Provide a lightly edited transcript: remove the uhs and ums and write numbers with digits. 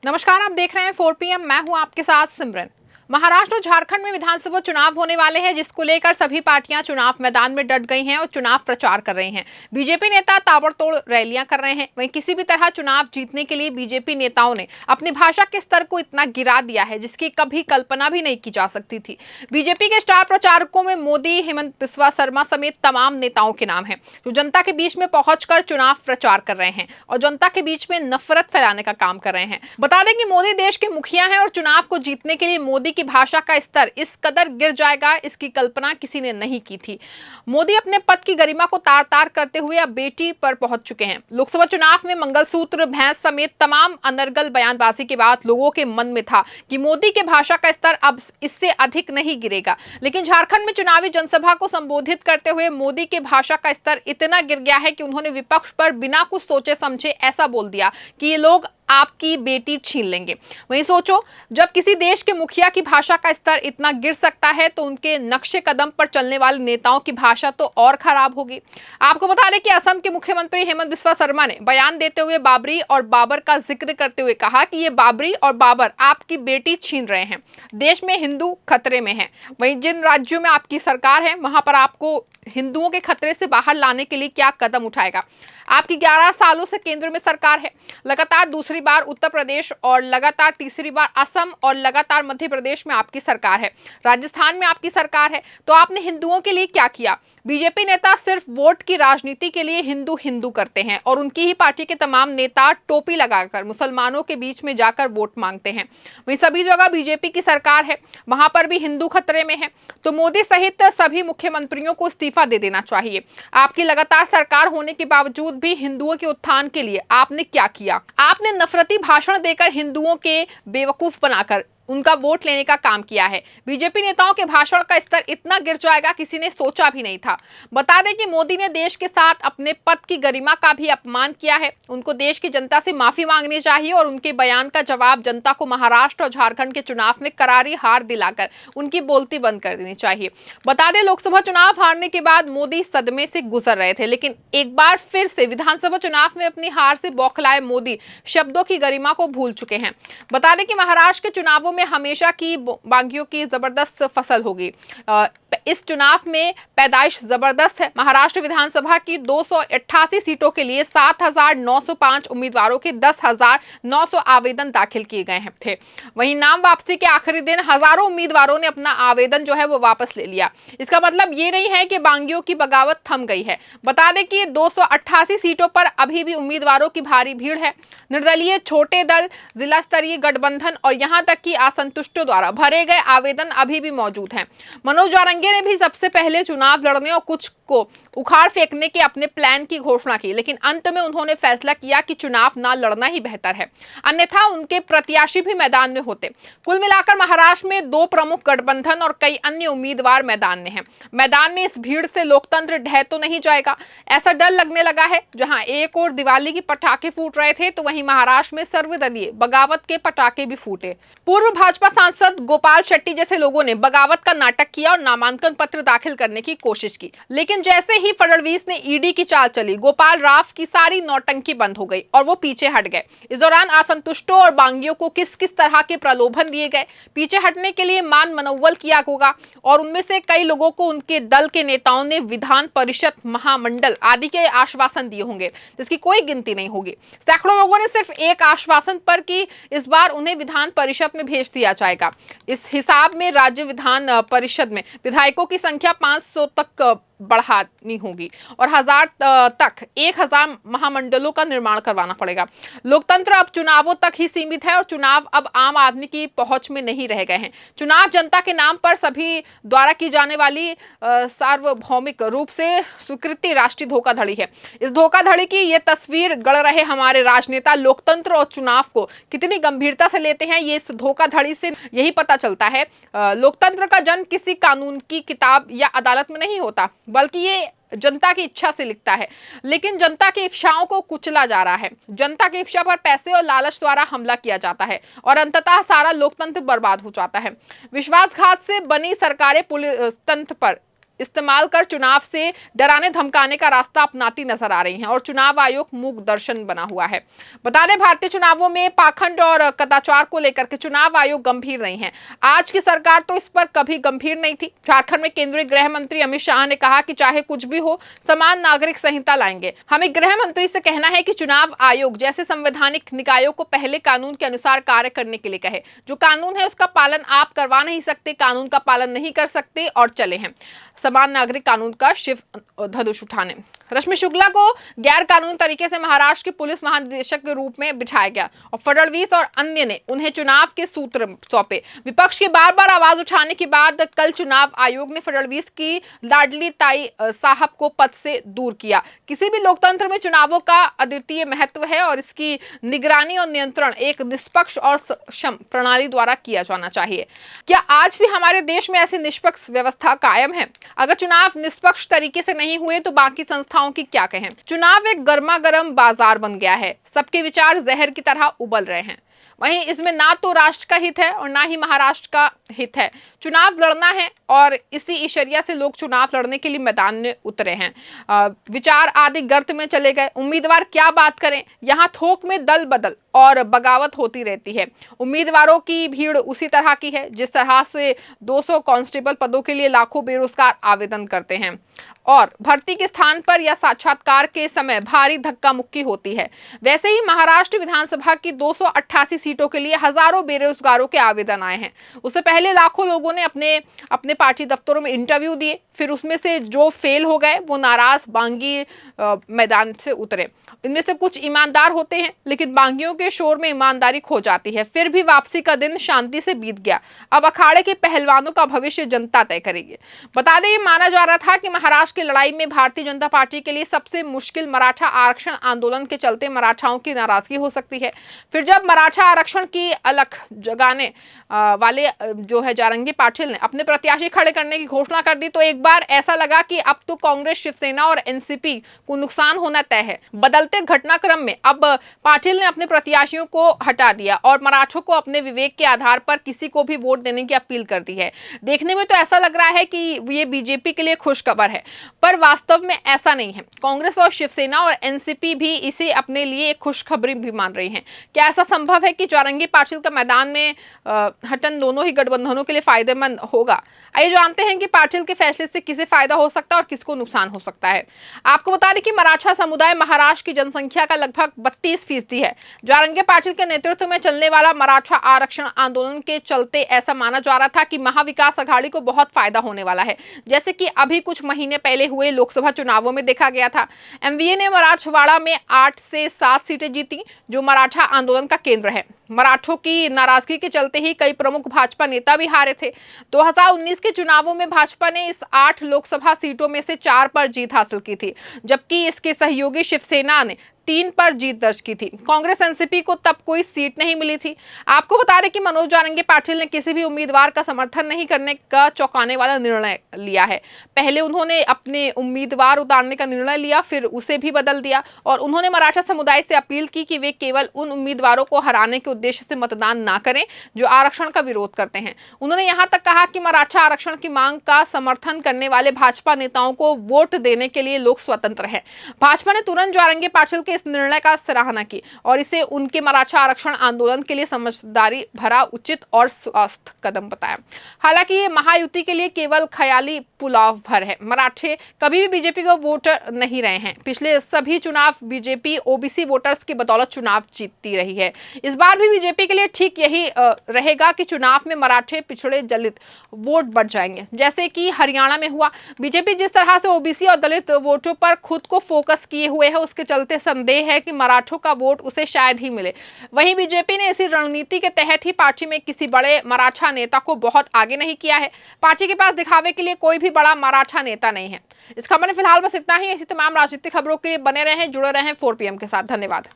नमस्कार, आप देख रहे हैं 4 PM। मैं हूं आपके साथ सिमरन। महाराष्ट्र और झारखंड में विधानसभा चुनाव होने वाले हैं, जिसको लेकर सभी पार्टियां चुनाव मैदान में डट गई हैं और चुनाव प्रचार कर रही हैं। बीजेपी नेता ताबड़तोड़ रैलियां कर रहे हैं। वहीं किसी भी तरह चुनाव जीतने के लिए बीजेपी नेताओं ने अपनी भाषा के स्तर को इतना गिरा दिया है जिसकी कभी कल्पना भी नहीं की जा सकती थी। बीजेपी के स्टार प्रचारकों में मोदी, हेमंत बिस्वा शर्मा समेत तमाम नेताओं के नाम है जो जनता के बीच में पहुंचकर चुनाव प्रचार कर रहे हैं और जनता के बीच में नफरत फैलाने का काम कर रहे हैं। बता दें कि मोदी देश के मुखिया हैं और चुनाव को जीतने के लिए मोदी की भाषा का स्तर इस कदर गिर जाएगा, इसकी कल्पना किसी ने नहीं की थी। मोदी अपने पद की गरिमा को तार तार करते हुए अब बेटी पर पहुंच चुके हैं। लोकसभा चुनाव में मंगलसूत्र, भैंस समेत तमाम अनर्गल बयानबाजी के बाद लोगों के मन में था कि मोदी के भाषा का स्तर अब इससे अधिक नहीं गिरेगा, लेकिन झारखंड में चुनावी जनसभा को संबोधित करते हुए मोदी के भाषा का स्तर इतना गिर गया है कि उन्होंने विपक्ष पर बिना कुछ सोचे समझे ऐसा बोल दिया कि ये लोग आपकी बेटी छीन लेंगे। वहीं सोचो, जब किसी देश के मुखिया की भाषा का स्तर इतना गिर सकता है तो उनके नक्शे कदम पर चलने वाले नेताओं की भाषा तो और खराब होगी। आपको बता दें कि असम के मुख्यमंत्री हेमंत बिस्वा शर्मा ने बयान देते हुए बाबरी और बाबर का जिक्र करते हुए कहा कि ये बाबरी और बाबर आपकी बेटी छीन रहे हैं। देश में हिंदू खतरे में है। वहीं जिन राज्यों में आपकी सरकार है वहां पर आपको हिंदुओं के खतरे से बाहर लाने के लिए क्या कदम उठाएगा? आपकी 11 सालों से केंद्र में सरकार है, लगातार दूसरी बार उत्तर प्रदेश और लगातार तीसरी बार असम और लगातार मध्य प्रदेश में आपकी सरकार है, राजस्थान में आपकी सरकार है, तो आपने हिंदुओं के लिए क्या किया? बीजेपी नेता सिर्फ वोट की राजनीति के लिए हिंदू हिंदू करते हैं और उनकी ही पार्टी के तमाम नेता टोपी लगाकर मुसलमानों के बीच में जाकर वोट मांगते हैं। वहीं सभी जगह बीजेपी की सरकार है, वहां पर भी हिंदू खतरे में है, तो मोदी सहित सभी मुख्यमंत्रियों को इस्तीफा दे देना चाहिए। आपकी लगातार सरकार होने के बावजूद भी हिंदुओं के उत्थान के लिए आपने क्या किया? आपने नफरती भाषण देकर हिंदुओं के बेवकूफ बनाकर उनका वोट लेने का काम किया है। बीजेपी नेताओं के भाषण का स्तर इतना गिर जाएगा किसी ने सोचा भी नहीं था। बता दें कि मोदी ने देश के साथ अपने पद की गरिमा का भी अपमान किया है। उनको देश की जनता से माफी मांगनी चाहिए और उनके बयान का जवाब जनता को महाराष्ट्र और झारखंड के चुनाव में करारी हार दिलाकर उनकी बोलती बंद कर देनी चाहिए। बता दें, लोकसभा चुनाव हारने के बाद मोदी सदमे से गुजर रहे थे, लेकिन एक बार फिर से विधानसभा चुनाव में अपनी हार से बौखलाए मोदी शब्दों की गरिमा को भूल चुके हैं। बता दें कि महाराष्ट्र के चुनावों में हमेशा की बागियों की जबरदस्त फसल होगी। इस चुनाव में पैदाइश जबरदस्त है। महाराष्ट्र विधानसभा की 288 सीटों के लिए 7,905 उम्मीदवारों के 10,900 आवेदन दाखिल किए गए थे। वहीं नाम वापसी के आखिरी दिन हजारों उम्मीदवारों ने अपना आवेदन जो है वो वापस ले लिया। इसका मतलब ये नहीं है कि बागियों की बगावत थम गई है। बता दें कि 288 सीटों पर अभी भी उम्मीदवारों की भारी भीड़ है। निर्दलीय, छोटे दल, जिला स्तरीय गठबंधन और यहां तक कि असंतुष्टों द्वारा भरे गए आवेदन अभी भी मौजूद हैं। मनोज वारंगे ने भी सबसे पहले चुनाव लड़ने और कुछ को उखाड़ फेंकने के अपने प्लान की घोषणा की, लेकिन अंत में उन्होंने फैसला किया कि चुनाव ना लड़ना ही बेहतर है, अन्यथा उनके प्रत्याशी भी मैदान में होते। कुल मिलाकर महाराष्ट्र में 2 प्रमुख गठबंधन और कई अन्य उम्मीदवार मैदान में हैं। मैदान में इस भीड़ से लोकतंत्र ढह तो नहीं जाएगा, ऐसा डर लगने लगा है। जहां एक और दिवाली के पटाखे फूट रहे थे तो वहीं महाराष्ट्र में सर्वदलीय बगावत के पटाखे भी फूटे। पूर्व भाजपा सांसद गोपाल शेट्टी जैसे लोगों ने बगावत का नाटक किया और नामांकन पत्र दाखिल करने की कोशिश की, लेकिन जैसे ही फडणवीस ने ईडी की चाल चली, गोपाल राव की सारी नौटंकी बंद हो गई और वो पीछे हट गए। इस दौरान असंतुष्टों और बागियों को किस किस तरह के प्रलोभन दिए गए, पीछे हटने के लिए मान मनोवल किया होगा और उनमें से कई लोगों को उनके दल के नेताओं ने विधान परिषद, महामंडल आदि के आश्वासन दिए होंगे जिसकी कोई गिनती नहीं होगी। सैकड़ों लोगों ने सिर्फ एक आश्वासन पर कि इस बार उन्हें विधान परिषद में भेज दिया जाएगा। इस हिसाब में राज्य विधान परिषद में विधायकों की संख्या 500 तक बढ़ानी होगी और 1000 तक 1000 महामंडलों का निर्माण करवाना पड़ेगा। लोकतंत्र अब चुनावों तक ही सीमित है और चुनाव अब आम आदमी की पहुंच में नहीं रह गए हैं। चुनाव जनता के नाम पर सभी द्वारा की जाने वाली सार्वभौमिक रूप से स्वीकृति राष्ट्रीय धोखाधड़ी है। इस धोखाधड़ी की ये तस्वीर गढ़ रहे हमारे राजनेता लोकतंत्र और चुनाव को कितनी गंभीरता से लेते हैं, ये इस धोखाधड़ी से यही पता चलता है। लोकतंत्र का जन्म किसी कानून की किताब या अदालत में नहीं होता, बल्कि ये जनता की इच्छा से लिखता है। लेकिन जनता की इच्छाओं को कुचला जा रहा है। जनता की इच्छा पर पैसे और लालच द्वारा हमला किया जाता है और अंततः सारा लोकतंत्र बर्बाद हो जाता है। विश्वासघात से बनी सरकारें पुलिस तंत्र पर इस्तेमाल कर चुनाव से डराने धमकाने का रास्ता अपनाती नजर आ रही हैं और चुनाव आयोग मूक दर्शन बना हुआ है। बता दें, भारतीय चुनावों में पाखंड और कदाचार को लेकर के चुनाव आयोग गंभीर नहीं है। आज की सरकार तो इस पर कभी गंभीर नहीं थी। झारखंड में केंद्रीय गृह मंत्री अमित शाह ने कहा कि चाहे कुछ भी हो, समान नागरिक संहिता लाएंगे। हमें गृह मंत्री से कहना है कि चुनाव आयोग जैसे संवैधानिक निकायों को पहले कानून के अनुसार कार्य करने के लिए कहे। जो कानून है उसका पालन आप करवा नहीं सकते, कानून का पालन नहीं कर सकते और चले हैं समान नागरिक कानून का शिव धनुष उठाने। रश्मि शुक्ला को गैर कानूनी तरीके से महाराष्ट्र के पुलिस महानिदेशक के रूप में बिठाया गया और फडणवीस और अन्य ने उन्हें चुनाव के सूत्र सौंपे। विपक्ष की बार बार आवाज उठाने के बाद कल चुनाव आयोग ने फडणवीस की लाडली ताई साहब को पद से दूर किया। किसी भी लोकतंत्र में चुनावों का अद्वितीय महत्व है और इसकी निगरानी और नियंत्रण एक निष्पक्ष और सक्षम प्रणाली द्वारा किया जाना चाहिए। क्या आज भी हमारे देश में ऐसी निष्पक्ष व्यवस्था कायम है? अगर चुनाव निष्पक्ष तरीके से नहीं हुए तो बाकी संस्थाओं की क्या कहें? चुनाव एक गर्मा गर्म बाजार बन गया है। सबके विचार जहर की तरह उबल रहे हैं। वहीं इसमें ना तो राष्ट्र का हित है और ना ही महाराष्ट्र का हित है। चुनाव लड़ना है और इसी इशरिया से लोग चुनाव लड़ने के लिए मैदान में उतरे हैं। विचार आदि गर्त में चले गए। उम्मीदवार क्या बात करें, यहाँ थोक में दल बदल और बगावत होती रहती है। उम्मीदवारों की भीड़ उसी तरह की है जिस तरह से 200 कांस्टेबल पदों के लिए लाखों बेरोजगार आवेदन करते हैं और भर्ती के स्थान पर या साक्षात्कार के समय भारी धक्का मुक्की होती है। वैसे ही महाराष्ट्र विधानसभा की 288 सीटों के लिए हजारों बेरोजगारों के आवेदन आए हैं। उससे पहले लाखों लोगों ने अपने पार्टी दफ्तरों में इंटरव्यू दिए, फिर उसमें से जो फेल हो गए वो नाराज बांगी मैदान से उतरे। इनमें से कुछ ईमानदार होते हैं, लेकिन बांगियों के शोर में ईमानदारी खो जाती है। फिर भी वापसी का दिन शांति से बीत गया। अब अखाड़े के पहलवानों का भविष्य जनता तय करेगी। बता दें, ये माना जा रहा था कि महाराष्ट्र की लड़ाई में भारतीय जनता पार्टी के लिए सबसे मुश्किल मराठा आरक्षण आंदोलन के चलते मराठाओं की नाराजगी हो सकती है। फिर जब मराठा आरक्षण की अलख जगाने वाले जो है जारंगी पाटिल ने अपने प्रत्याशी खड़े करने की घोषणा कर दी तो एक बार ऐसा लगा कि अब तो कांग्रेस, शिवसेना और एनसीपी को नुकसान होना तय है। बदलते घटनाक्रम में अब पाटिल ने अपने प्रत्याशियों को हटा दिया और मराठों को अपने विवेक के आधार पर किसी को भी वोट देने की अपील कर दी है। देखने में तो ऐसा लग रहा है कि ये बीजेपी के लिए खुशखबर है, पर वास्तव में ऐसा नहीं है। कांग्रेस और शिवसेना और एनसीपी भी इसे अपने लिए एक खुशखबरी भी मान रही हैं। क्या ऐसा संभव है कि जारंगी पाटिल का मैदान में हटन दोनों ही गठबंधनों के लिए फायदेमंद होगा? आइए जानते हैं कि पाटिल के फैसले से किसे फायदा हो सकता है और किसको नुकसान हो सकता है। आपको बता दें कि मराठा समुदाय महाराष्ट्र की जनसंख्या का लगभग 32% है। जारंगी पाटिल के नेतृत्व में चलने वाला मराठा आरक्षण आंदोलन के चलते ऐसा माना जा रहा था कि महाविकास अघाड़ी को बहुत फायदा होने वाला है, जैसे कि अभी कुछ महीने पहले हुए लोकसभा चुनावों में देखा गया था। एमवीए ने मराठवाड़ा में 8 से 7 सीटें जीती, जो मराठा आंदोलन का केंद्र है। मराठों की नाराजगी के चलते ही कई प्रमुख भाजपा नेता भी हारे थे। 2019 के चुनावों में भाजपा ने इस 8 लोकसभा सीटों में से 4 पर जीत हासिल की थी, जबकि इसके सहयोगी शिवसेना ने 3 पर जीत दर्ज की थी। कांग्रेस एनसीपी को तब कोई सीट नहीं मिली थी। आपको बता दें कि मनोज जारंगी पाटिल ने किसी भी उम्मीदवार का समर्थन नहीं करने का चौंकाने वाला निर्णय लिया है। पहले उन्होंने अपने उम्मीदवार उतारने का निर्णय लिया, फिर उसे भी बदल दिया और उन्होंने मराठा समुदाय से अपील की कि वे केवल उन उम्मीदवारों को हराने के उद्देश्य से मतदान ना करें जो आरक्षण का विरोध करते हैं। उन्होंने यहां तक कहा कि मराठा आरक्षण की मांग का समर्थन करने वाले भाजपा नेताओं को वोट देने के लिए लोग स्वतंत्र हैं। भाजपा ने तुरंत जारंगी पाटिल के इस निर्णय का सराहना की और इसे उनके मराठा आरक्षण आंदोलन के लिए समझदारी भरा, उचित और स्वस्थ कदम बताया। हालांकि ये महायुति के लिए केवल ख्याली पुलाव भर है। मराठे कभी भी बीजेपी का वोटर नहीं रहे हैं। पिछले सभी चुनाव बीजेपी ओबीसी वोटर्स की बदौलत चुनाव जीतती रही है। इस बार भी बीजेपी के लिए ठीक यही रहेगा कि चुनाव में मराठे, पिछड़े, दलित वोट बढ़ जाएंगे, जैसे कि हरियाणा में हुआ। बीजेपी जिस तरह से ओबीसी और दलित वोटों पर खुद को फोकस किए हुए है, उसके चलते संदेह है कि मराठों का वोट उसे शायद ही मिले। वहीं बीजेपी ने इसी रणनीति के तहत ही पार्टी में किसी बड़े मराठा नेता को बहुत आगे नहीं किया है। पार्टी के पास दिखावे के लिए कोई भी बड़ा मराठा नेता नहीं है। इस खबर में फिलहाल बस इतना ही। ऐसी तमाम राजनीतिक खबरों के लिए बने रहें, जुड़े रहें 4PM के साथ। धन्यवाद।